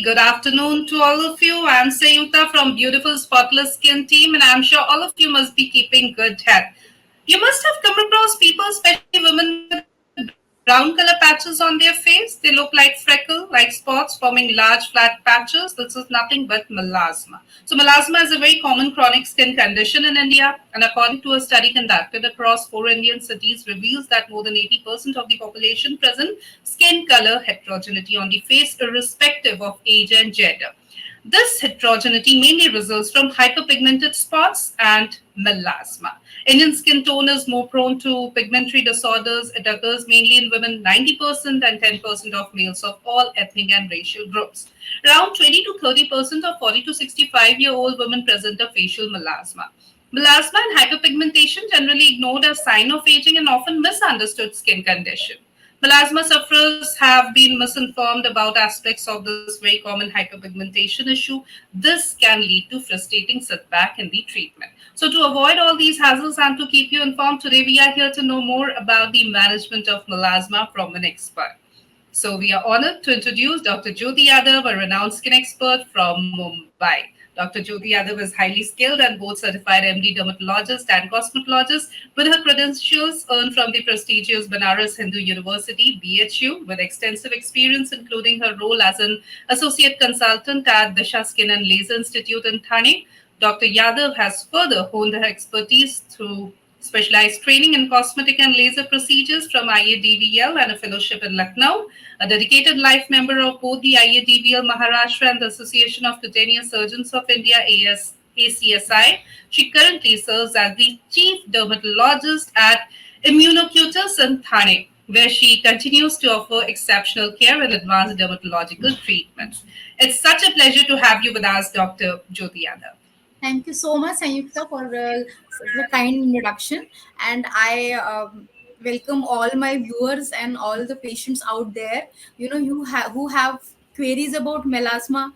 good afternoon to all of you. I'm Sayuta from Beautiful Spotless Skin team, and I'm sure all of you must be keeping good health. You must have come across people, especially women, with brown color patches on their face. They look like freckle, like spots forming large flat patches. This is nothing but melasma. So, melasma is a very common chronic skin condition in India, and according to a study conducted across four Indian cities, reveals that more than 80% of the population present skin color heterogeneity on the face, irrespective of age and gender. This heterogeneity mainly results from hyperpigmented spots and melasma. Indian skin tone is more prone to pigmentary disorders. It occurs mainly in women, 90%, and 10% of males of all ethnic and racial groups. Around 20 to 30% of 40 to 65-year-old women present a facial melasma. Melasma and hyperpigmentation generally ignored as sign of aging and often misunderstood skin condition. Melasma sufferers have been misinformed about aspects of this very common hyperpigmentation issue. This can lead to frustrating setback in the treatment. So, to avoid all these hassles and to keep you informed, today we are here to know more about the management of melasma from an expert. So, we are honored to introduce Dr. Jyoti Yadav, a renowned skin expert from Mumbai. Dr. Jyoti Yadav is highly skilled and board certified MD dermatologist and cosmetologist with her credentials earned from the prestigious Banaras Hindu University (BHU), with extensive experience, including her role as an associate consultant at Disha Skin and Laser Institute in Thane. Dr. Yadav has further honed her expertise through specialized training in cosmetic and laser procedures from IADVL and a fellowship in Lucknow, a dedicated life member of both the IADVL Maharashtra and the Association of Cutaneous Surgeons of India ACSI. She currently serves as the chief dermatologist at Immunocutus in Thane, where she continues to offer exceptional care and advanced dermatological treatments. It's such a pleasure to have you with us, Dr. Jyoti Yadav. Thank you so much, Sanyukta, for such a kind introduction. And I welcome all my viewers and all the patients out there. Who have queries about melasma.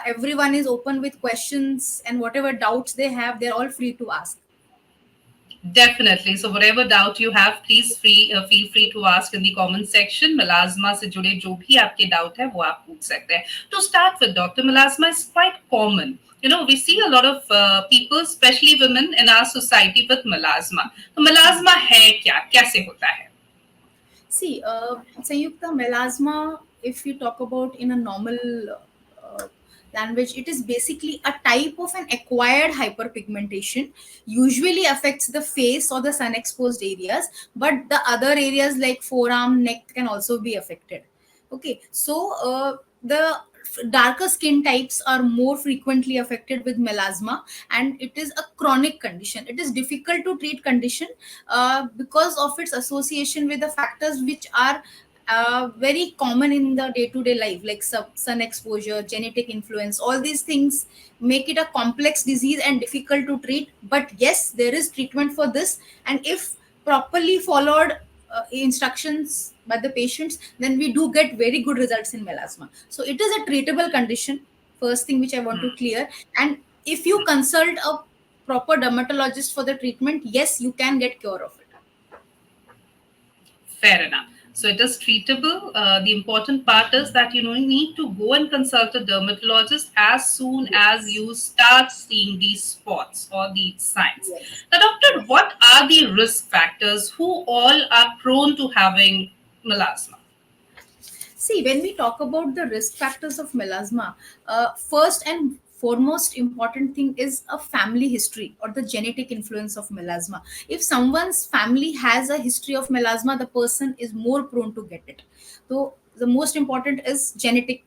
Everyone is open with questions, and whatever doubts they have, they're all free to ask. Definitely. So whatever doubt you have, please feel free to ask in the comment section. Melasma से जुड़े जो भी आपके doubt है वो आप पूछ सकते हैं. To start with, doctor, melasma is quite common. We see a lot of people, especially women in our society with melasma. तो melasma है क्या? कैसे होता है? See, Sanyukta, melasma, if you talk about in a normal uh, language, it is basically a type of an acquired hyperpigmentation, usually affects the face or the sun exposed areas, but the other areas like forearm, neck can also be affected. Okay, so the darker skin types are more frequently affected with melasma, and it is a chronic condition. It is difficult to treat condition because of its association with the factors which are very common in the day-to-day life, like sun exposure, genetic influence. All these things make it a complex disease and difficult to treat, but yes, there is treatment for this, and if properly followed instructions by the patients, then we do get very good results in melasma. So it is a treatable condition, first thing which I want to clear. And if you consult a proper dermatologist for the treatment, yes, you can get cure of it. Fair enough. So it is treatable. The important part is that you need to go and consult a dermatologist as soon as you start seeing these spots or these signs. Yes. Now, doctor, what are the risk factors? Who all are prone to having melasma? See, when we talk about the risk factors of melasma, first and foremost important thing is a family history or the genetic influence of melasma. If someone's family has a history of melasma, the person is more prone to get it. So the most important is genetic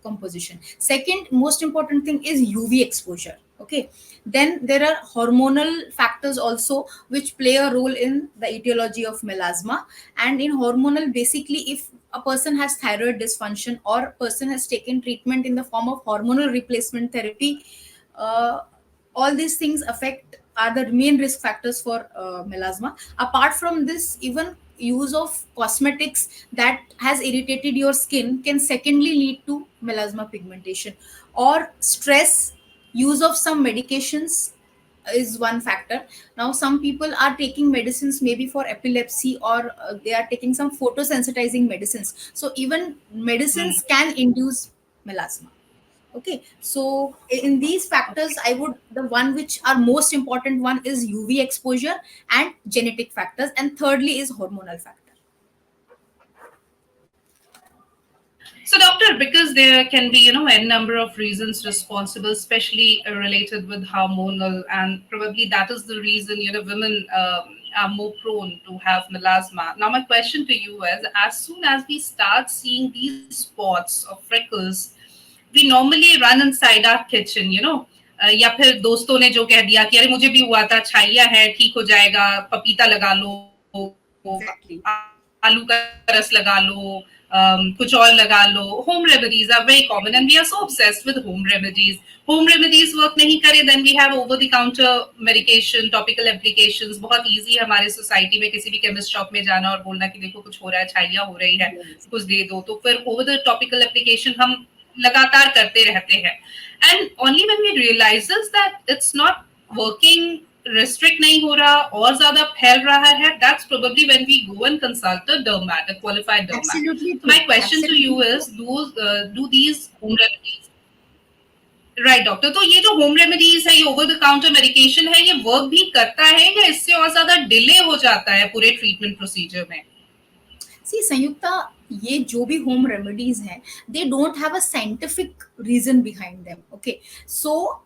composition. Second most important thing is UV exposure. Okay, then there are hormonal factors also which play a role in the etiology of melasma. And in hormonal, basically, if a person has thyroid dysfunction or a person has taken treatment in the form of hormonal replacement therapy, uh, all these things affect are the main risk factors for melasma. Apart from this, even use of cosmetics that has irritated your skin can secondly lead to melasma pigmentation, or stress, use of some medications is one factor. Now some people are taking medicines maybe for epilepsy, or they are taking some photosensitizing medicines, so even medicines can induce melasma. Okay, so in these factors, I would, the one which are most important one is UV exposure and genetic factors, and thirdly is hormonal factor. So, doctor, because there can be, a number of reasons responsible, especially related with hormonal, and probably that is the reason, women are more prone to have melasma. Now, my question to you is, as soon as we start seeing these spots or freckles, we normally run inside our kitchen, या फिर दोस्तों ने जो कह दिया कि अरे मुझे भी हुआ था, छाइया है, ठीक हो जाएगा, पपीता लगा लो, Exactly. आलू का रस लगा लो, कुछ और लगा लो. Home remedies are very common and we are so obsessed with home remedies. Home remedies work नहीं करे, then we have over the counter medication, topical applications. बहुत इजी है हमारे सोसाइटी में किसी भी केमिस्ट शॉप में जाना और बोलना कि देखो कुछ हो रहा है, छाइया हो रही है, Yes. कुछ दे दो. तो फिर ओवर द टॉपिकल एप्लीकेशन हम लगातार करते रहते हैं. And only when we realizes that it's not working, restrict नहीं हो रहा और ज्यादा फैल रहा है, that's probably when we go and consult a dermat, a qualified dermat. Absolutely So my true. question to Absolutely you true. is, do these home remedies, right doctor, तो ये जो होम रेमेडीज है, ये ओवर द काउंटर मेडिकेशन है, ये work भी करता है या इससे और ज्यादा डिले हो जाता है पूरे ट्रीटमेंट प्रोसीजर में? सी संयुक्ता, ये जो भी होम रेमेडीज हैं, they don't have a scientific reason behind them. Okay, so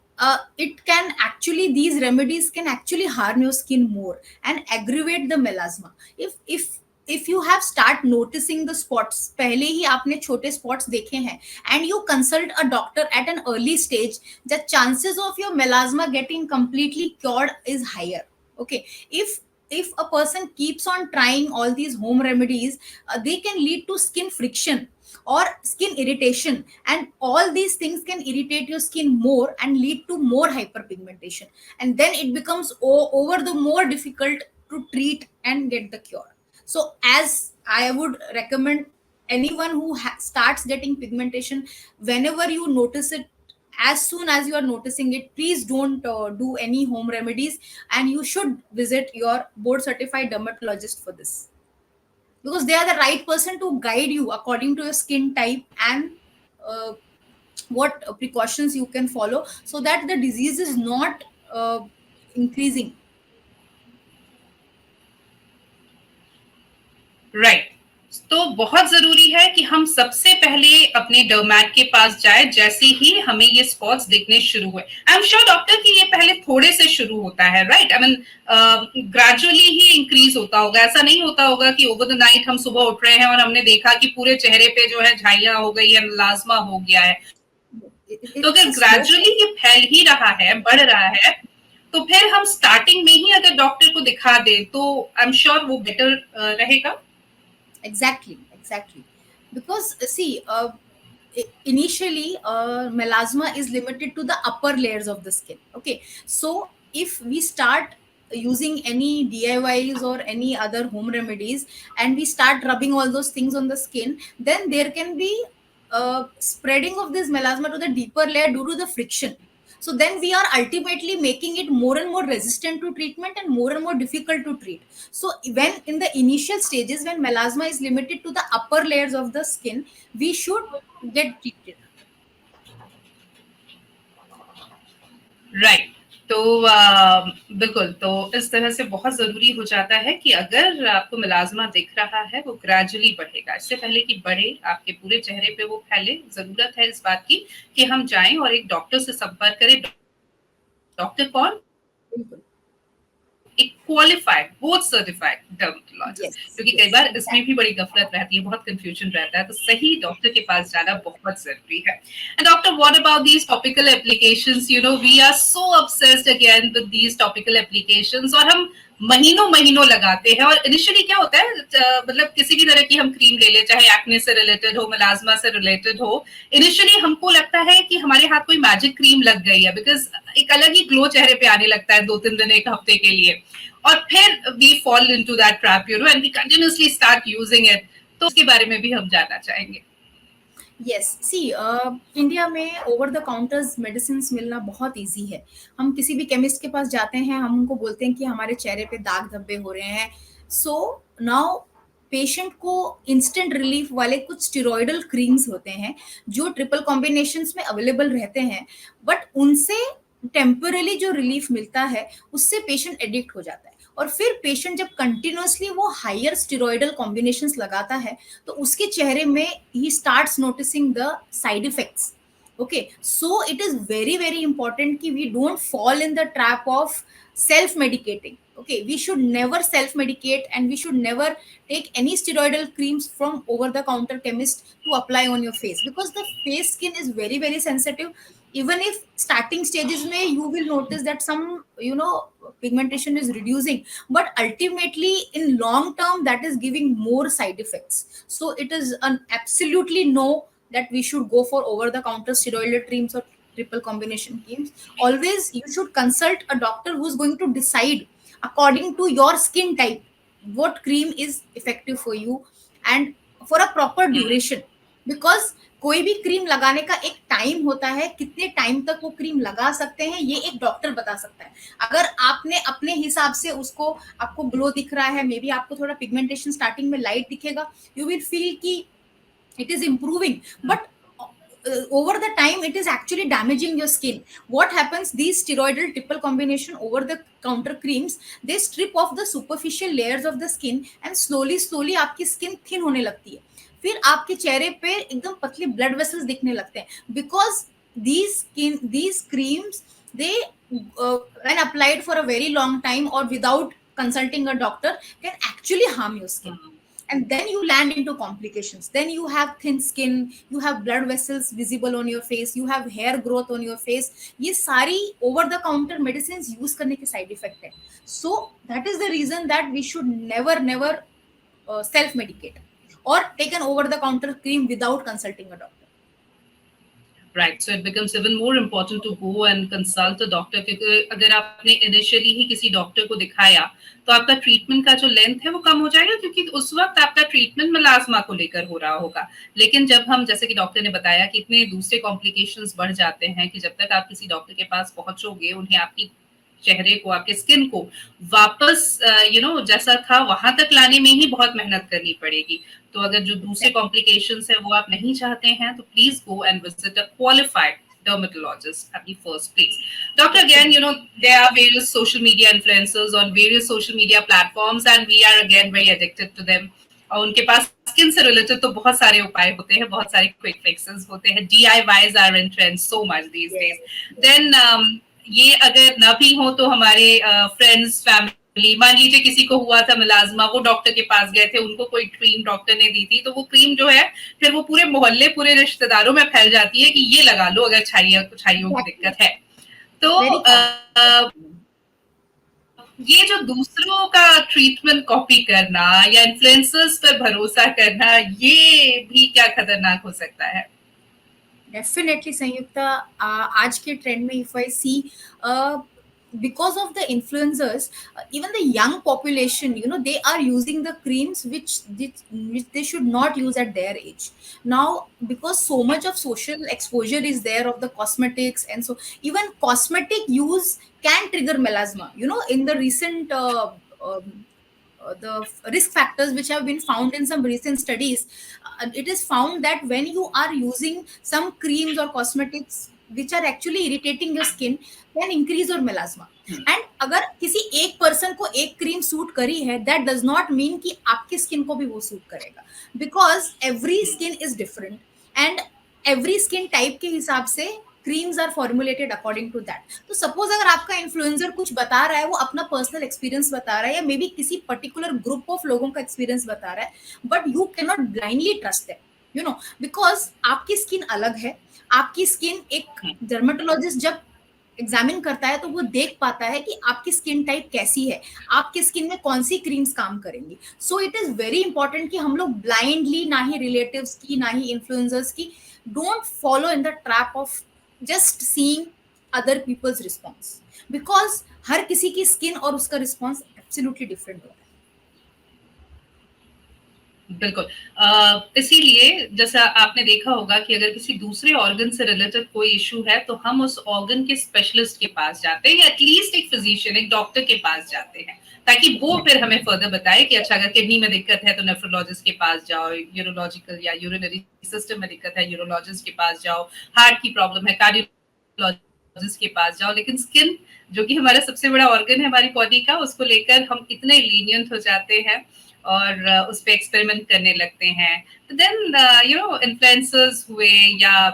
it can actually, these remedies can actually harm your skin more and aggravate the melasma. If you have start noticing the spots, पहले ही आपने छोटे spots देखे हैं, and you consult a doctor at an early stage, the chances of your melasma getting completely cured is higher. Okay, if a person keeps on trying all these home remedies, they can lead to skin friction or skin irritation, and all these things can irritate your skin more and lead to more hyperpigmentation, and then it becomes over the more difficult to treat and get the cure. So as I would recommend anyone who starts getting pigmentation, whenever you notice it, as soon as you are noticing it, please don't do any home remedies, and you should visit your board certified dermatologist for this, because they are the right person to guide you according to your skin type and uh, what precautions you can follow so that the disease is not increasing. Right. तो बहुत जरूरी है कि हम सबसे पहले अपने डर्मैट के पास जाए जैसे ही हमें ये स्पॉट्स दिखने शुरू हुए. आई एम श्योर डॉक्टर कि ये पहले थोड़े से शुरू होता है, right? I mean gradually he increase होता होगा. ऐसा नहीं होता होगा कि ओवर द नाइट हम सुबह उठ रहे हैं और हमने देखा कि पूरे चेहरे पे जो है झाइयां हो गई है, लाजमा हो गया है. तो अगर ग्रेजुअली ये फैल ही रहा है, बढ़ रहा है, तो फिर हम स्टार्टिंग में ही अगर डॉक्टर को दिखा दें तो आई एम श्योर वो बेटर रहेगा. Exactly, because see, initially melasma is limited to the upper layers of the skin. Okay, so if we start using any DIYs or any other home remedies and we start rubbing all those things on the skin, then there can be spreading of this melasma to the deeper layer due to the friction. So then we are ultimately making it more and more resistant to treatment and more difficult to treat. So when in the initial stages, when melasma is limited to the upper layers of the skin, we should get treated. Right. तो बिल्कुल, तो इस तरह से बहुत जरूरी हो जाता है कि अगर आपको मिलाजमा दिख रहा है वो ग्रेजुअली बढ़ेगा, इससे पहले कि बढ़े आपके पूरे चेहरे पे वो फैले, जरूरत है इस बात की कि हम जाएं और एक डॉक्टर से संपर्क करें. डॉक्टर कौन? एक क्वालिफाइड, बोर्ड सर्टिफाइड डर्मेटोलॉजिस्ट. क्योंकि कई बार इसमें भी बड़ी गफलत रहती है, बहुत कंफ्यूजन रहता है, तो सही डॉक्टर के पास जाना बहुत जरूरी है. And doctor, what about these topical applications? We are so obsessed again with these topical applications, और हम महीनों महीनों लगाते हैं. और इनिशियली क्या होता है, मतलब किसी भी तरह की हम क्रीम ले ले, चाहे एक्ने से रिलेटेड हो, मिलाजमा से रिलेटेड हो, इनिशियली हमको लगता है कि हमारे हाथ कोई मैजिक क्रीम लग गई है, बिकॉज एक अलग ही ग्लो चेहरे पे आने लगता है 2-3 दिन, एक हफ्ते के लिए, और फिर we fall into that trap, and we continuously start using it. तो उसके बारे में भी हम जानना चाहेंगे. यस, सी इंडिया में ओवर द काउंटर्स मेडिसिन मिलना बहुत इजी है. हम किसी भी केमिस्ट के पास जाते हैं, हम उनको बोलते हैं कि हमारे चेहरे पे दाग धब्बे हो रहे हैं. सो नाउ पेशेंट को इंस्टेंट रिलीफ वाले कुछ स्टेरॉइडल क्रीम्स होते हैं जो ट्रिपल कॉम्बिनेशंस में अवेलेबल रहते हैं, बट उनसे टेम्परली जो रिलीफ मिलता है उससे पेशेंट एडिक्ट हो जाता है। और फिर पेशेंट जब कंटिन्यूअसली वो हायर स्टेरॉइडल कॉम्बिनेशंस लगाता है तो उसके चेहरे में he starts noticing the side effects. Okay, so it is very very important कि we don't fall in the trap of self medicating. Okay, we should never self medicate and we should never take any steroidal creams from over the counter chemist to apply on your face, because the face skin is very very sensitive. Even if starting stages may you will notice that some, you know, pigmentation is reducing, but ultimately in long term that is giving more side effects. So it is an absolutely no that we should go for over the counter steroidal creams or triple combination creams. Always you should consult a doctor who's going to decide according to your skin type what cream is effective for you and for a proper duration. Because कोई भी cream लगाने का एक time होता है, कितने time तक वो क्रीम लगा सकते हैं ये एक डॉक्टर बता सकता है। अगर आपने अपने हिसाब से उसको, आपको ग्लो दिख रहा है, मे बी आपको थोड़ा पिगमेंटेशन स्टार्टिंग में लाइट दिखेगा, यू विल फील कि it is improving, but over the time it is actually damaging your skin. What happens, these steroidal triple combination over the counter creams, they strip off the superficial layers of the skin and slowly slowly आपकी skin thin होने लगती है, फिर आपके चेहरे पे एकदम पतले ब्लड वेसल्स दिखने लगते हैं। Because these creams, they when applied for a very long time or without consulting a doctor can actually harm your skin, and then you land into complications. Then you have thin skin, you have blood vessels visible on your face, you have hair growth on your face. ये सारी over the counter medicines use करने के side effect है। So that is the reason that we should never self medicate or take an over the counter cream without consulting a doctor. Right, so it becomes even more important to go and consult a doctor, क्योंकि अगर आपने initially ही किसी doctor को दिखाया तो आपका treatment का जो लेंथ है वो कम हो जाएगा, क्योंकि उस वक्त आपका ट्रीटमेंट मेलास्मा को लेकर हो रहा होगा। लेकिन जब हम, जैसे कि डॉक्टर ने बताया कि इतने दूसरे कॉम्प्लिकेशंस बढ़ जाते हैं कि जब तक आप किसी डॉक्टर के पास पहुंचोगे, उन्हें आपकी चेहरे को, आपके स्किन को वापस जैसा था वहां तक लाने में ही बहुत मेहनत करनी पड़ेगी। तो अगर जो दूसरे कॉम्प्लिकेशंस है वो आप नहीं चाहते हैं तो please go and visit a qualified dermatologist at the first place. Doctor, again, there are various social media influencers on various social media platforms and we are again very addicted to them. और उनके पास skin से related तो बहुत सारे उपाय होते हैं, बहुत सारे क्विक फिक्सेस होते हैं। DIYs are in trend so much these days. Then ये अगर ना भी हो तो हमारे फ्रेंड्स, फैमिली, मान लीजिए किसी को हुआ था मिलाजमा, वो डॉक्टर के पास गए थे, उनको कोई क्रीम डॉक्टर ने दी थी, तो वो क्रीम जो है फिर वो पूरे मोहल्ले, पूरे रिश्तेदारों में फैल जाती है कि ये लगा लो अगर छाइयों की दिक्कत है। तो ये जो दूसरों का ट्रीटमेंट कॉपी करना या इन्फ्लुएंसर्स पर भरोसा करना, ये भी क्या खतरनाक हो सकता है? डेफिनेटली संयुक्ता, आज के ट्रेंड में if I see, because of the influencers, even the young population, they are using the creams which they should not use at their age now, because so much of social exposure is there of the cosmetics, and so even cosmetic use can trigger melasma. In the recent the risk factors which have been found in some recent studies, it is found that when you are using some creams or cosmetics which are actually irritating your skin can increase your melasma. And अगर किसी एक person को एक cream suit करी है, that does not mean कि आपकी skin को भी वो सूट करेगा, because every skin is different and every skin type के हिसाब से creams are formulated according to that. तो सपोज अगर आपका इन्फ्लुएंसर कुछ बता रहा है, वो अपना पर्सनल एक्सपीरियंस बता रहा है या मे बी किसी पर्टिकुलर ग्रुप ऑफ लोगों का एक्सपीरियंस बता रहा है, but you can not blindly trust that, because आपकी स्किन अलग है। आपकी स्किन एक डर्मेटोलॉजिस्ट जब एग्जामिन करता है तो वो देख पाता है कि आपकी स्किन टाइप कैसी है, आपकी स्किन में कौन सी क्रीम्स काम करेंगी। So it is very important कि हम लोग ब्लाइंडली, ना ही रिलेटिव्स की ना ही इन्फ्लुएंसर्स की, don't follow in the trap of just seeing other people's response, because हर किसी की स्किन और उसका रिस्पॉन्स एब्सोल्युटली डिफरेंट होता है। बिल्कुल। इसीलिए जैसा आपने देखा होगा कि अगर किसी दूसरे ऑर्गन से रिलेटेड कोई इश्यू है तो हम उस ऑर्गन के स्पेशलिस्ट के पास जाते हैं, या एटलीस्ट एक फिजिशियन, एक डॉक्टर के पास जाते हैं, ताकि वो फिर हमें फर्दर बताए कि अच्छा, अगर किडनी में दिक्कत है तो नेफ्रोलॉजिस्ट के पास जाओ, यूरोलॉजिकल या यूरिनरी सिस्टम में दिक्कत है यूरोलॉजिस्ट के पास जाओ, हार्ट की प्रॉब्लम है कार्डियोलॉजिस्ट के पास जाओ। लेकिन स्किन, जो कि हमारा सबसे बड़ा ऑर्गन है हमारी बॉडी का, उसको लेकर हम इतने लीनियंट हो जाते हैं और उस पे एक्सपेरिमेंट करने लगते हैं। तो देन इन्फ्लुएंसर्स हुए या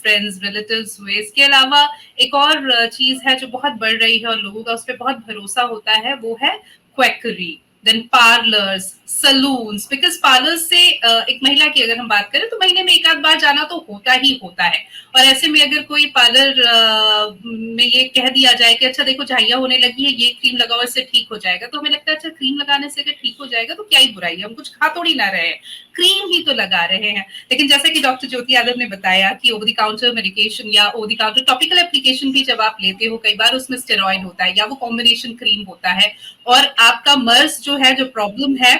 फ्रेंड्स रिलेटिव्स हुए, इसके अलावा एक और चीज है जो बहुत बढ़ रही है और लोगों का उस पर बहुत भरोसा होता है, वो है quackery. Then parlours, salons, because parlours से एक महिला की अगर हम बात करें तो महीने में एक आध बार जाना तो होता ही होता है। और ऐसे में अगर कोई पार्लर में ये कह दिया जाए कि अच्छा देखो झाइयाँ होने लगी है, ये क्रीम लगाओ इससे ठीक हो जाएगा, तो हमें लगता है अच्छा क्रीम लगाने से अगर ठीक हो जाएगा तो क्या ही बुराई है, हम कुछ खा थोड़ी ना रहे हैं, क्रीम ही तो लगा रहे हैं। लेकिन जैसा कि डॉक्टर ज्योति यादव ने बताया कि ओवर द काउंटर मेडिकेशन या over the counter topical application भी जब आप लेते हो, कई बार उसमें स्टेरॉइड होता है या वो कॉम्बिनेशन क्रीम होता है, और आपका मर्ज जो है, जो प्रॉब्लम है,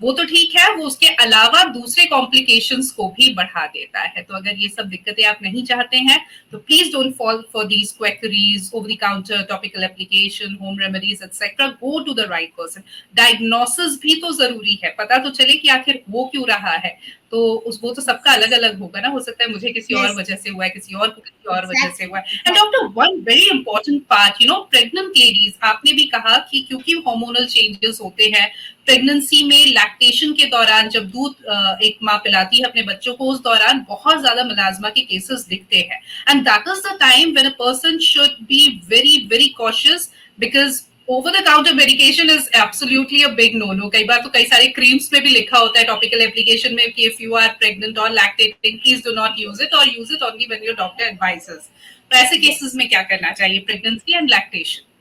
वो तो ठीक है, वो उसके अलावा दूसरे कॉम्प्लिकेशंस को भी बढ़ा देता है। तो अगर ये सब दिक्कतें आप नहीं चाहते हैं तो please don't fall for these quackeries, over the counter topical application, home remedies etcetera. Go to the right person. Diagnosis भी तो जरूरी है, पता तो चले कि आखिर हो क्यों रहा है। तो उस वो तो सबका अलग अलग होगा ना, हो सकता है मुझे किसी और Yes, वजह से हुआ है, किसी और को किसी और वजह से exactly, हुआ है। And exactly. Doctor, one very important part, pregnant ladies, आपने भी कहा कि क्योंकि हार्मोनल चेंजेस होते हैं प्रेगनेंसी में, लैक्टेशन के दौरान जब दूध एक माँ पिलाती है अपने बच्चों को, उस दौरान बहुत ज्यादा मिलाजमा के केसेस दिखते हैं। And that is the time when a person should be very very cautious, because over the counter medication is absolutely a big no no. कई बार तो कई सारे क्रीम्स में भी लिखा होता है टॉपिकल एप्लीकेशन में कि इफ यू आर प्रेग्नेंट और lactating please do not use it, और use it only when your doctor advises. तो ऐसे Yes. केसेस में क्या करना चाहिए, pregnancy and lactation?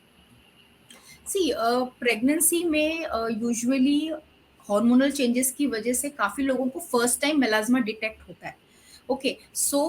See pregnancy में यूजुअली हार्मोनल चेंजेस की वजह से काफ़ी लोगों को फर्स्ट टाइम मेलाज्मा डिटेक्ट होता है। Okay, so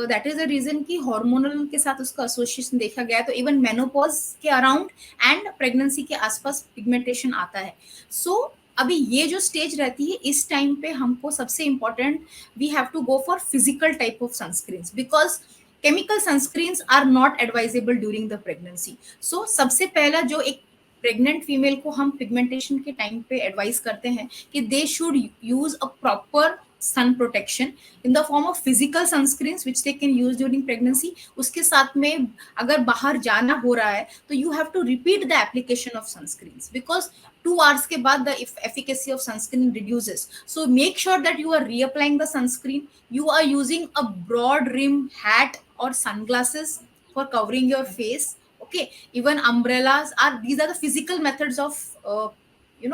that is the reason कि हार्मोनल के साथ उसका एसोसिएशन देखा गया है, तो इवन मेनोपॉज के अराउंड एंड प्रेगनेंसी के आसपास पिगमेंटेशन आता है। सो अभी ये जो स्टेज रहती है, इस टाइम पे हमको सबसे important, we have to go for physical type of sunscreen, because chemical sunscreens are not advisable during the pregnancy. So सबसे पहला जो एक प्रेग्नेंट फीमेल को हम पिगमेंटेशन के टाइम पे एडवाइस करते हैं कि they should use a proper sun protection in the form of physical sunscreens which they can use during pregnancy. उसके साथ में अगर बाहर जाना हो रहा है तो you have to repeat the application of sunscreens, because 2 hours के बाद the efficacy of sunscreen reduces. So make sure that you are reapplying the sunscreen. You are using a broad rim hat or sunglasses for covering your face. Okay, even umbrellas are, these are the physical methods of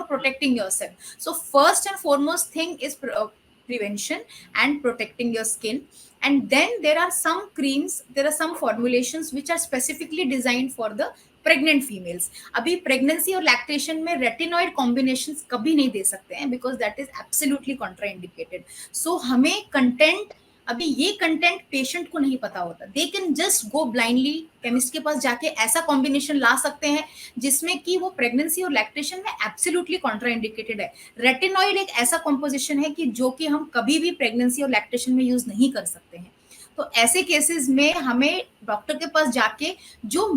protecting yourself. So first and foremost thing is prevention and protecting your skin. And then there are some creams, there are some formulations which are specifically designed for the pregnant females. अभी pregnancy और lactation में retinoid combinations कभी नहीं दे सकते हैं, because that is absolutely contraindicated. So हमें content, अभी ये कंटेंट पेशेंट को नहीं पता होता, they can just go blindly chemist के पास जाके ऐसा कॉम्बिनेशन ला सकते हैं जिसमें कि वो प्रेगनेंसी और लैक्टेशन में एब्सोल्युटली कॉन्ट्राइंडिकेटेड है। रेटिनॉइड एक ऐसा कॉम्पोजिशन है कि जो कि हम कभी भी प्रेगनेंसी और लैक्टेशन में यूज नहीं कर सकते हैं। तो ऐसे केसेस में हमें डॉक्टर के पास जाके जो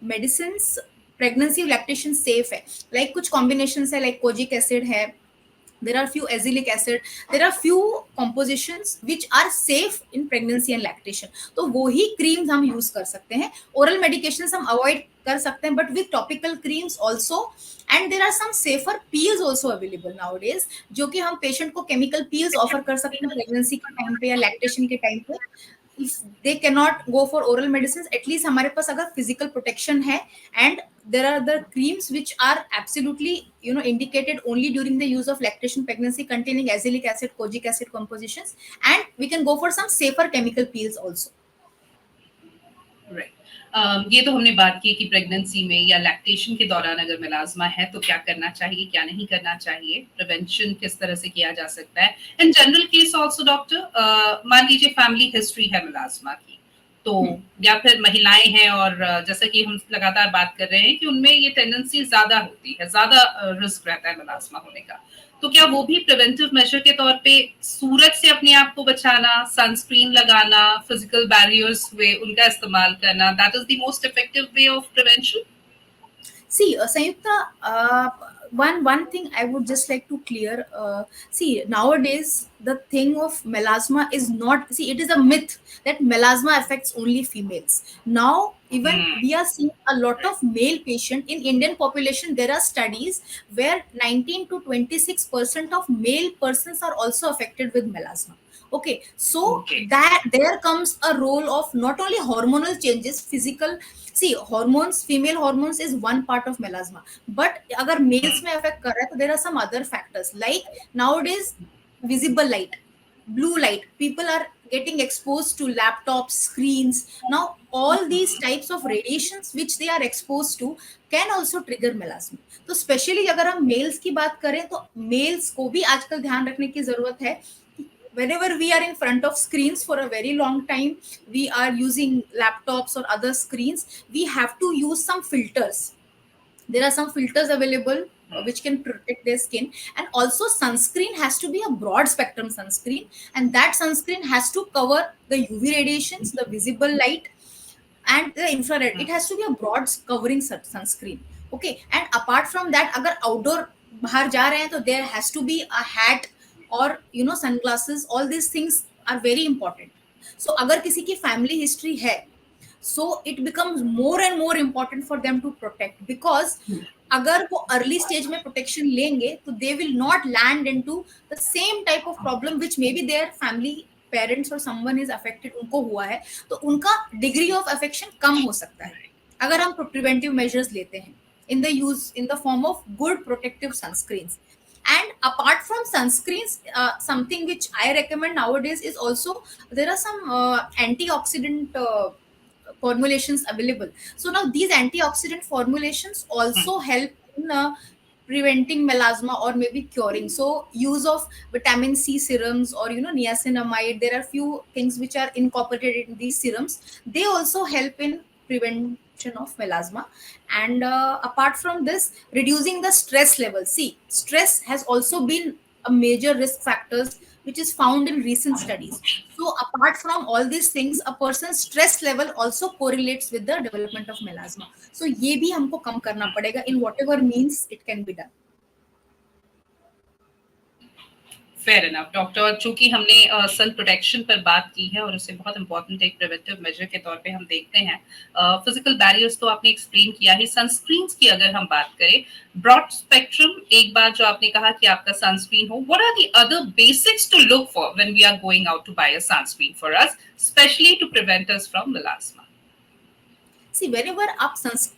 मेडिसिन प्रेगनेंसी लैक्टेशन सेफ है, लाइक कुछ कॉम्बिनेशन है, लाइक कोजिक एसिड है, there are few azelaic acid, there are few compositions which are safe in pregnancy and lactation, तो वो ही क्रीम्स हम यूज कर सकते हैं। ओरल मेडिकेशन हम अवॉइड कर सकते हैं, but with topical creams also. And there are some safer peels also available nowadays, जो कि हम पेशेंट को केमिकल पील्स ऑफर कर सकते हैं प्रेगनेंसी के टाइम पे या लैक्टेशन के टाइम पे। if they cannot go for oral medicines, at least हमारे पास अगर physical protection है, and there are the creams which are absolutely indicated only during the use of lactation pregnancy, containing azelaic acid, kojic acid compositions, and we can go for some safer chemical peels also. Right. ये तो हमने बात की कि pregnancy में या lactation के दौरान अगर मेलाज्मा है तो क्या करना चाहिए, क्या नहीं करना चाहिए, प्रिवेंशन किस तरह से किया जा सकता है। In general case also doctor, मान लीजिए फैमिली हिस्ट्री है मेलाज्मा की, तो या फिर महिलाएं हैं और जैसा कि हम लगातार बात कर रहे हैं कि उनमें ये टेंडेंसी ज्यादा होती है, ज्यादा रिस्क रहता है मेलास्मा होने का, तो क्या वो भी प्रिवेंटिव मेजर के तौर पे सूरज से अपने आप को बचाना, सनस्क्रीन लगाना, फिजिकल बैरियर्स वे उनका इस्तेमाल करना, that is the most effective way of prevention? See, Sayukta, one thing I would just like to clear. See, nowadays the thing of melasma is not. See, it is a myth that melasma affects only females. Now, even we are seeing a lot of male patient in Indian population. There are studies where 19 to 26% of male persons are also affected with melasma. Okay, so Okay. that there comes a role of not only hormonal changes, physical. See, hormones, female hormones is one part of melasma, but agar males mein affect kar raha hai, to there are some other factors like nowadays visible light, blue light, people are getting exposed to laptops, screens. Now all these types of radiations which they are exposed to can also trigger melasma. तो specially अगर हम mails की बात करें तो mails को भी आजकल ध्यान रखने की जरूरत है. Whenever we are in front of screens for a very long time, we are using laptops or other screens, we have to use some filters. There are some filters available which can protect their skin, and also sunscreen has to be a broad spectrum sunscreen, and that sunscreen has to cover the UV radiations, the visible light, and the infrared. It has to be a broad covering sunscreen. Okay, and apart from that, agar outdoor bahar ja rahe hain to there has to be a hat or sunglasses. All these things are very important. So agar kisi ki family history hai, so it becomes more and more important for them to protect, because अगर वो early stage में protection लेंगे तो they will not land into the same type of problem which may be their family parents और someone is affected, उनको हुआ है, तो उनका डिग्री ऑफ अफेक्शन कम हो सकता है अगर हम प्रिवेंटिव मेजर्स लेते हैं in the use in the form of good protective sunscreens. And apart from sunscreens, something which I recommend nowadays is also there are some antioxidant formulations available. So now these antioxidant formulations also help in preventing melasma or maybe curing. So use of vitamin C serums or niacinamide, there are few things which are incorporated in these serums. They also help in prevention of melasma. And apart from this, reducing the stress level. See, stress has also been a major risk factors which is found in recent studies. So apart from all these things, a person's stress level also correlates with the development of melasma. So ये भी हमको कम करना पड़ेगा in whatever means it can be done. Fair enough doctor, चूंकि हमने sun protection पर बात की है और उसे बहुत इंपॉर्टेंट एक प्रिवेंटिव मेजर के तौर पे हम देखते हैं, फिजिकल बैरियर्स तो आपने एक्सप्लेन किया ही, सनस्क्रीन्स की अगर हम बात करें ब्रॉड स्पेक्ट्रम, एक बार जो आपने कहा कि आपका सनस्क्रीन हो, what are the other basics to look for when we are going out to buy a sunscreen for us, especially to prevent us from melasma? See wherever आप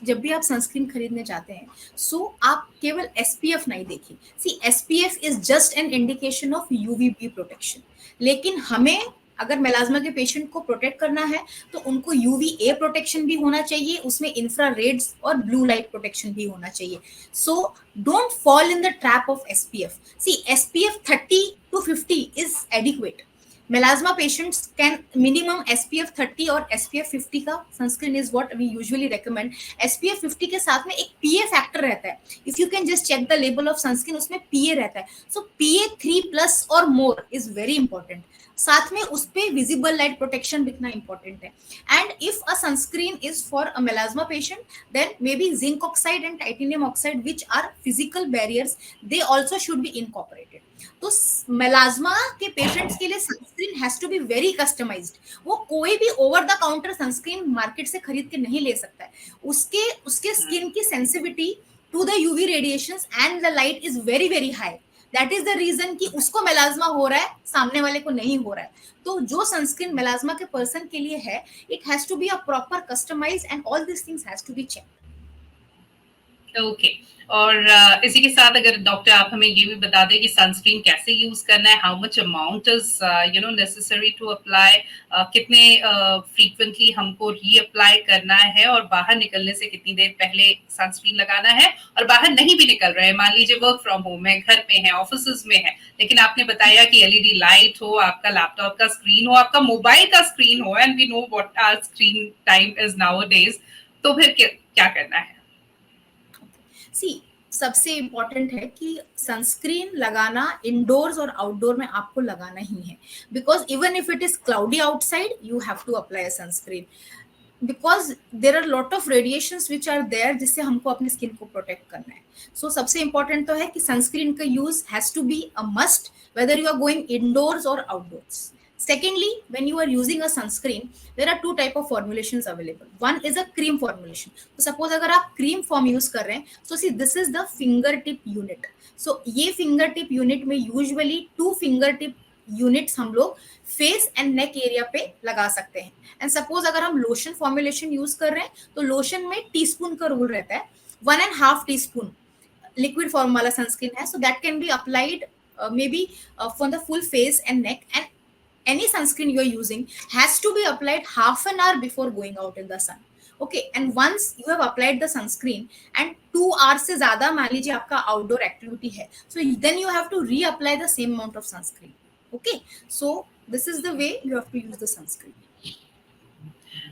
जब भी आप सनस्क्रीन खरीदने जाते हैं, सो आप केवल एसपीएफ नहीं देखिए. See SPF is just an indication of UVB protection, लेकिन हमें अगर मेलाज्मा के पेशेंट को प्रोटेक्ट करना है तो उनको यूवीए प्रोटेक्शन भी होना चाहिए, उसमें इंफ्रारेड्स और ब्लू लाइट प्रोटेक्शन भी होना चाहिए. So don't fall in the trap of SPF. See SPF 30 to 50 is adequate. Melasma patients can minimum SPF 30 और SPF 50 का sunscreen is what we usually recommend. SPF 50 के साथ में एक PA factor रहता है. If you can just check the label of sunscreen, उसमें PA रहता है. So PA 3+ or more is very important. साथ में उस पे visible light protection दिखना important है. And if a sunscreen is for a melasma patient, then maybe zinc oxide and titanium oxide, which are physical barriers, they also should be incorporated. तो मेलाज्मा के patients के लिए sunscreen has to be very customised. वो कोई भी over the counter sunscreen market से खरीद के नहीं ले सकता है. उसके स्किन की sensitivity to the UV radiations and the light is very very high. That is the reason कि उसको मेलाज्मा हो रहा है, सामने वाले को नहीं हो रहा है. तो जो सनस्क्रीन मेलाज्मा के पर्सन के लिए है, it has to be a proper customised and all this things has to be checked. Okay. और इसी के साथ अगर डॉक्टर आप हमें ये भी बता दें कि सनस्क्रीन कैसे यूज करना है, how much amount is necessary to apply, कितने फ्रीक्वेंटली हमको रीअप्लाई करना है, और बाहर निकलने से कितनी देर पहले सनस्क्रीन लगाना है, और बाहर नहीं भी निकल रहे हैं, मान लीजिए वर्क फ्रॉम होम है, घर पे है, ऑफिस में है, लेकिन आपने बताया कि एलईडी लाइट हो, आपका लैपटॉप का स्क्रीन हो, आपका मोबाइल का स्क्रीन हो, and we know what our screen time is nowadays, तो फिर क्या करना है? सी, सबसे इम्पॉर्टेंट है कि सनस्क्रीन लगाना इंडोर्स और आउटडोर में आपको लगाना ही है, because even if it is cloudy outside you have to apply a sunscreen, because there are lot of radiations which are there जिससे हमको अपनी स्किन को प्रोटेक्ट करना है. सो सबसे इंपॉर्टेंट तो है कि सनस्क्रीन का use has to be a must, whether you are going indoors or outdoors. Secondly, when you are using a sunscreen, there are two type of formulations available. One is a cream formulation. So suppose अगर आप cream form use कर रहे हैं, so see this is the fingertip unit. So ये fingertip unit में usually 2 fingertip units हम लोग face and neck area पे लगा सकते हैं. एंड सपोज अगर हम लोशन फॉर्मुलेशन यूज कर रहे हैं तो लोशन में टीस्पून का रूल रहता है, 1.5 टीस्पून लिक्विड फॉर्म वाला सनस्क्रीन है, so that can be applied maybe for the full face and neck, and any sunscreen you are using has to be applied half an hour before going out in the sun. Okay, and once you have applied the sunscreen and 2 hours से ज्यादा मान लीजिए आपका outdoor activity है, so then you have to reapply the same amount of sunscreen. Okay, so this is the way you have to use the sunscreen.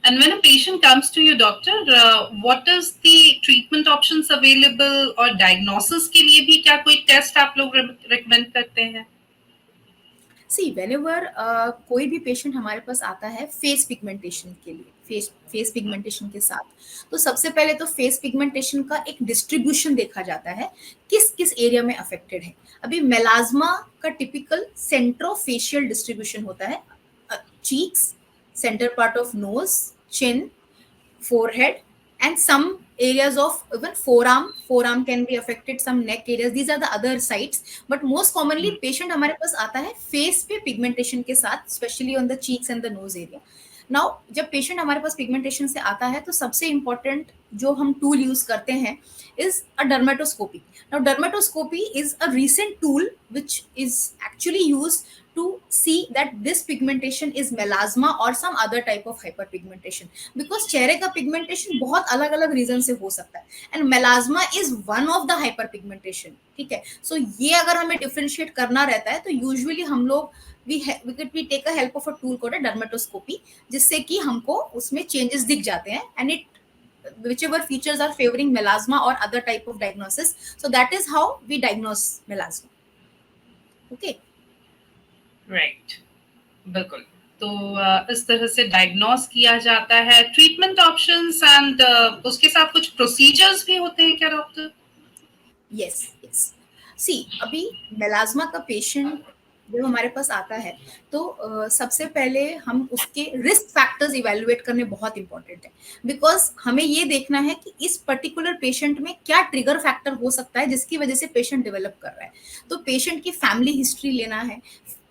And when a patient comes to you, doctor, what is the treatment options available, और diagnosis के लिए भी क्या कोई test आप लोग recommend करते हैं? सी, व्हेनेवर कोई भी पेशेंट हमारे पास आता है फेस पिगमेंटेशन के लिए, फेस पिगमेंटेशन के साथ, तो सबसे पहले तो फेस पिगमेंटेशन का एक डिस्ट्रीब्यूशन देखा जाता है, किस किस एरिया में अफेक्टेड है. अभी मेलाज्मा का टिपिकल सेंट्रोफेशियल डिस्ट्रीब्यूशन होता है, cheeks, centre part of nose, chin, forehead, and some areas of even forearm can be affected, some neck areas, these are the other sites, but most commonly patient हमारे पास आता है face पे pigmentation के साथ, especially on the cheeks and the nose area. Now जब patient हमारे पास pigmentation से आता है तो सबसे इंपॉर्टेंट जो हम टूल यूज करते हैं is a dermatoscopy. Now dermatoscopy is a recent tool which is actually used to see that this pigmentation is melasma or some other type of hyperpigmentation, because चेहरे का पिगमेंटेशन बहुत अलग अलग reason से हो सकता है, and melasma is one of the hyperpigmentation. ठीक है, सो ये अगर हमें डिफरेंशिएट करना रहता है तो यूजुअली हम लोग we take a help of a tool called a dermatoscopy, जिससे कि हमको उसमें चेंजेस दिख जाते हैं, and it whichever features are favoring melasma or other type of diagnosis, so that is how we diagnose melasma. Okay, right, बिल्कुल. तो इस तरह से डायग्नोस किया जाता है. ट्रीटमेंट ऑप्शंस एंड उसके साथ कुछ प्रोसीजर्स भी होते हैं क्या डॉक्टर? yes, yes. सी, अभी मेलाज्मा का पेशेंट जब हमारे पास आता है तो सबसे पहले हम उसके रिस्क फैक्टर्स इवेलुएट करने बहुत इंपॉर्टेंट है, बिकॉज हमें ये देखना है कि इस पर्टिकुलर पेशेंट में क्या ट्रिगर फैक्टर हो सकता है जिसकी वजह से पेशेंट डेवलप कर रहा है. तो पेशेंट की फैमिली हिस्ट्री लेना है,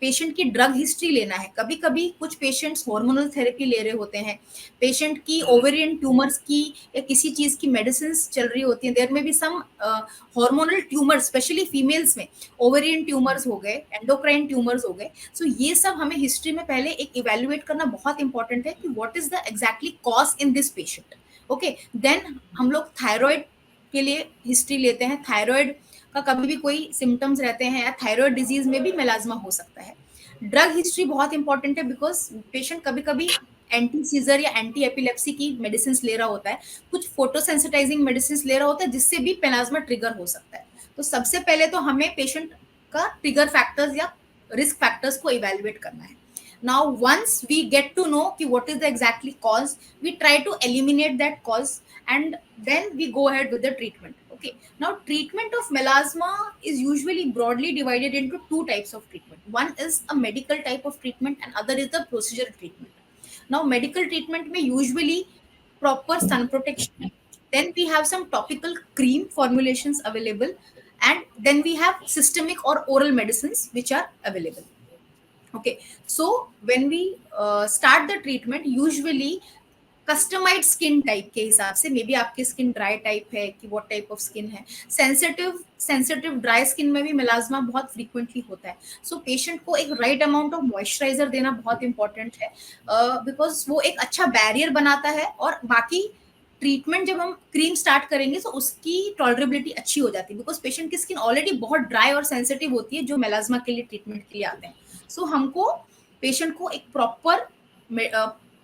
पेशेंट की ड्रग हिस्ट्री लेना है. कभी कभी कुछ पेशेंट्स हार्मोनल थेरेपी ले रहे होते हैं, पेशेंट की ओवेरियन ट्यूमर्स की या किसी चीज की मेडिसिन चल रही होती है, देयर में भी सम हार्मोनल ट्यूमर, स्पेशली फीमेल्स में ओवेरियन ट्यूमर्स हो गए, एंडोक्राइन ट्यूमर्स हो गए. सो ये सब हमें हिस्ट्री में पहले एक इवेल्युएट करना बहुत इंपॉर्टेंट है कि what is the exactly cause in this patient. Okay, then हम लोग थायराइड के लिए हिस्ट्री लेते हैं. थायराइड का कभी भी कोई सिम्टम्स रहते हैं या थायराइड डिजीज में भी मेलाज्मा हो सकता है. ड्रग हिस्ट्री बहुत इंपॉर्टेंट है, बिकॉज पेशेंट कभी कभी एंटी सीजर या एंटी एपिलेप्सी की मेडिसिन ले रहा होता है, कुछ फोटोसेंसिटाइजिंग मेडिसिन ले रहा होता है जिससे भी मेलाज्मा ट्रिगर हो सकता है. तो सबसे पहले तो हमें पेशेंट का ट्रिगर फैक्टर्स या रिस्क फैक्टर्स को इवेल्युएट करना है. Now once we get to know ki what is the exactly cause, we try to eliminate that cause and then we go ahead with the treatment. Okay, now treatment of melasma is usually broadly divided into 2 types of treatment. One is a medical type of treatment and other is the procedural treatment. Now medical treatment may usually proper sun protection, then we have some topical cream formulations available, and then we have systemic or oral medicines which are available. Okay, so when we start the treatment, usually customised skin type के हिसाब से, maybe आपकी skin dry type है कि what type of skin है, sensitive sensitive dry skin में भी melasma बहुत फ्रीक्वेंटली होता है। सो पेशेंट को एक राइट अमाउंट ऑफ मॉइस्चराइजर देना बहुत इंपॉर्टेंट है, बिकॉज वो एक अच्छा बैरियर बनाता है, और बाकी ट्रीटमेंट जब हम क्रीम स्टार्ट करेंगे तो उसकी टॉलरेबिलिटी अच्छी हो जाती है, बिकॉज पेशेंट की स्किन ऑलरेडी बहुत ड्राई और सेंसिटिव होती है जो मेलाज्मा के लिए ट्रीटमेंट के लिए आते हैं। सो हमको पेशेंट को एक प्रॉपर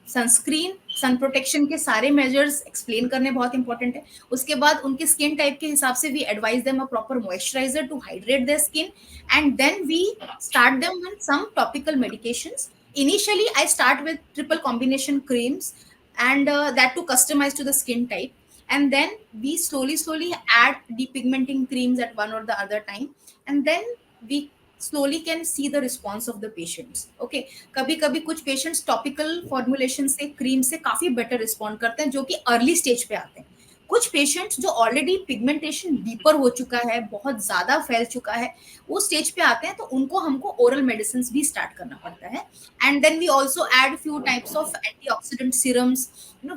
सनस्क्रीन, सन प्रोटेक्शन के सारे मेजर्स एक्सप्लेन करने बहुत इंपॉर्टेंट है। उसके बाद उनके स्किन टाइप के हिसाब से we advise them a proper moisturiser to hydrate their skin, and then we start them with some topical medications. Initially I start with triple combination creams, and that to customize to the skin type, and then we slowly add depigmenting creams at one or the other time, and then we slowly can see the response of the patients. Okay, कभी कभी कुछ patients topical formulation से, cream से काफी better respond करते हैं जो कि अर्ली स्टेज पे आते हैं। कुछ पेशेंट्स जो ऑलरेडी पिगमेंटेशन डीपर हो चुका है, बहुत ज्यादा फैल चुका है, वो स्टेज पे आते हैं, तो उनको हमको ओरल मेडिसिन भी स्टार्ट करना पड़ता है। And then we also add few types of antioxidant serums,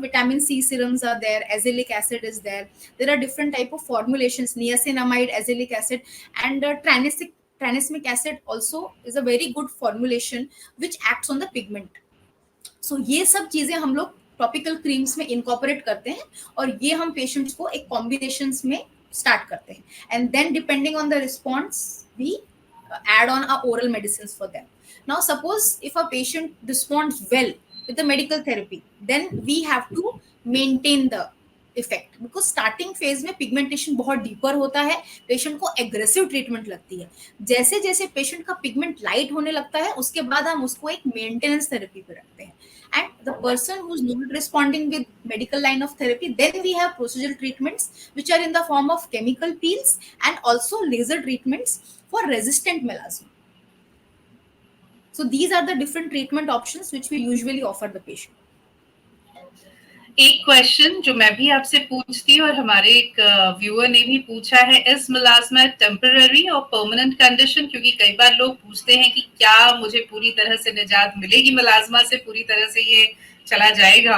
vitamin C serums are there, azelaic acid is there, there are different type of formulations, niacinamide, azelaic acid, and tranexamic acid also is a very good formulation which acts on the pigment. सो ये सब चीजें हम लोग topical creams में incorporate करते हैं, और ये हम पेशेंट्स को एक कॉम्बिनेशन में स्टार्ट करते हैं, and then depending on the response we add on our oral medicines for them. Now suppose if a patient responds well with the medical therapy, then we have to maintain the effect, because starting phase में pigmentation बहुत deeper होता है, patient को aggressive treatment लगती है। जैसे जैसे patient का पिगमेंट लाइट होने लगता है, उसके बाद हम उसको एक मेंटेनेंस थेरेपी पे रखते हैं, and the person who's not responding with medical line of therapy, then we have procedural treatments which are in the form of chemical peels and also laser treatments for resistant melasma. So these are the different treatment options which we usually offer the patient. एक question जो मैं भी आपसे पूछती हूँ और हमारे एक व्यूअर ने भी पूछा है, इज मेलास्मा टेम्पररी और परमानेंट कंडीशन? क्योंकि कई बार लोग पूछते हैं कि क्या मुझे पूरी तरह से निजात मिलेगी मेलास्मा से, पूरी तरह से ये चला जाएगा?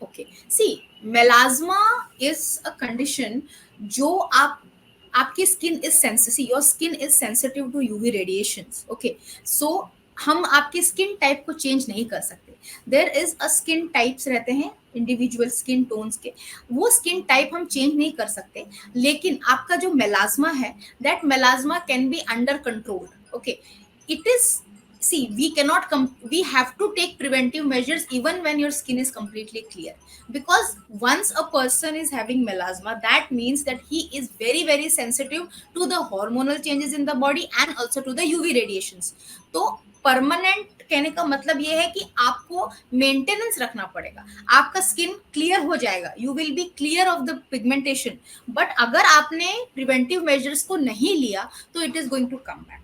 Okay, see melasma is a condition जो आपकी skin is sensitive, your skin is sensitive to UV radiations. Okay, so हम आपकी स्किन टाइप को चेंज नहीं कर सकते। There is a skin types रहते हैं इंडिविजुअल स्किन टोन्स के, वो स्किन टाइप हम चेंज नहीं कर सकते, लेकिन आपका जो मेलास्मा है, that melasma can be under control. Okay, it is, see, we have to take preventive measures even when your skin is completely clear, because once a person is having melasma, that means that he is very sensitive to the hormonal changes in the body and also to the UV radiations. तो permanent कहने का मतलब ये है कि आपको maintenance रखना पड़ेगा, आपका स्किन क्लियर हो जाएगा, you will be clear of the pigmentation, but अगर आपने प्रिवेंटिव मेजर्स को नहीं लिया तो it is going to come back.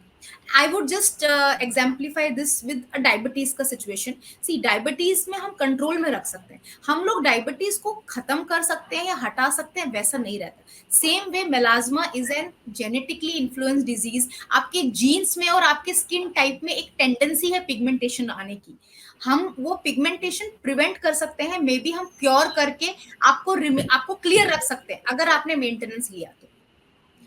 I would just exemplify this with a diabetes का situation. See, diabetes में हम कंट्रोल में रख सकते हैं, हम लोग डायबिटीज को खत्म कर सकते हैं या हटा सकते हैं, वैसा नहीं रहता। Same way melasma is an genetically influence disease, आपके जीन्स में और आपके स्किन टाइप में एक टेंडेंसी है पिगमेंटेशन आने की, हम वो पिगमेंटेशन प्रिवेंट कर सकते हैं, मे बी हम क्योर करके आपको क्लियर रख सकते हैं अगर आपने मेंटेनेंस लिया तो,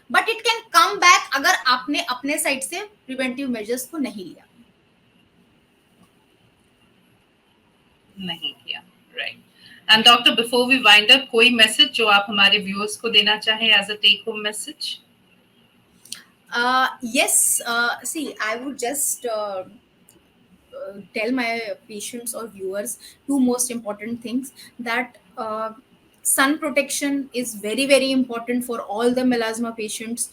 but it can come back अगर आपने अपने साइड से प्रिवेंटिव मेजर्स को नहीं लिया। Right. And doctor, before we wind up, कोई मैसेज जो आप हमारे व्यूअर्स को देना चाहें as a take home message? Yes, see, I would just tell my patients or viewers two most important things, that sun protection is very important for all the melasma patients,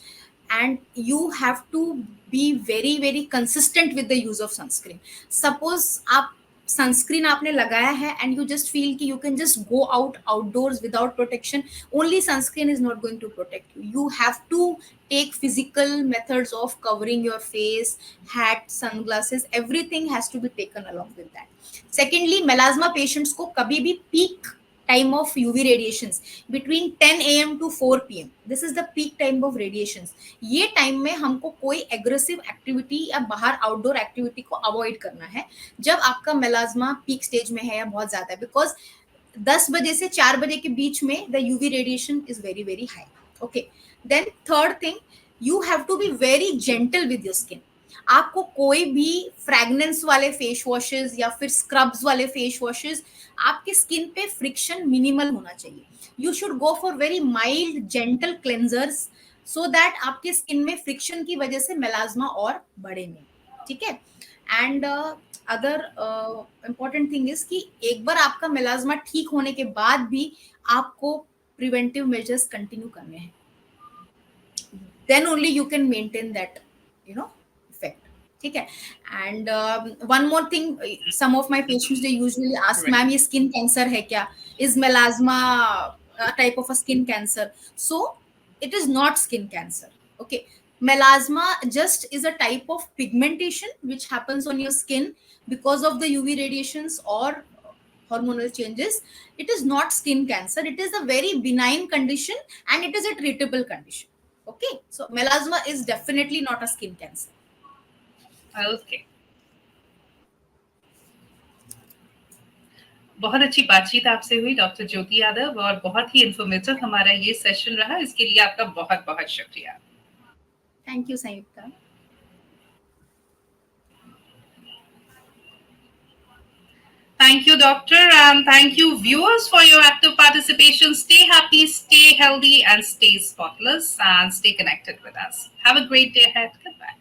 and you have to be very consistent with the use of sunscreen. Suppose आप sunscreen आपने लगाया है and you just feel कि you can just go outdoors without protection, only sunscreen is not going to protect you. You have to take physical methods of covering your face, hat, sunglasses, everything has to be taken along with that. Secondly, melasma patients को कभी भी peak time of UV radiations between 10 a.m. to 4 p.m. This is the peak time of radiations. ये time में हमको कोई aggressive activity या बाहर outdoor activity को अवॉइड करना है जब आपका मेलाज्मा पीक स्टेज में है या बहुत ज्यादा है, बिकॉज 10 बजे से 4 बजे के बीच में the UV radiation is very very high. Okay, then third thing, you have to be very gentle with your skin. आपको कोई भी फ्रेगनेंस वाले फेस वॉशेस या फिर स्क्रब्स वाले फेस वॉशेस, आपके स्किन पे फ्रिक्शन मिनिमल होना चाहिए. You should go for very mild gentle cleansers so that आपके स्किन में फ्रिक्शन की वजह से मेलाज्मा और बढ़े नहीं. ठीक है. And other important thing is कि एक बार आपका मेलाज्मा ठीक होने के बाद भी आपको प्रिवेंटिव मेजर्स कंटिन्यू करने हैं. Then only you can maintain that effect. ठीक है. And one more thing, some of my patients they usually ask, ma'am ये स्किन कैंसर है क्या? Is melasma type of a skin cancer? So it is not skin cancer. Okay, melasma just is a type of pigmentation which happens on your skin because of the UV radiations or hormonal changes. It is not skin cancer. It is a very benign condition and it is a treatable condition. Okay, so melasma is definitely not a skin cancer. Okay. बहुत अच्छी बातचीत आपसे हुई doctor ज्योति यादव, और बहुत ही informative हमारा ये session रहा. इसके लिए आपका बहुत बहुत शुक्रिया. Thank you Sanyukta. Thank you, doctor, and thank you, viewers, for your active participation. Stay happy, stay healthy, and stay spotless, and stay connected with us. Have a great day ahead. Goodbye.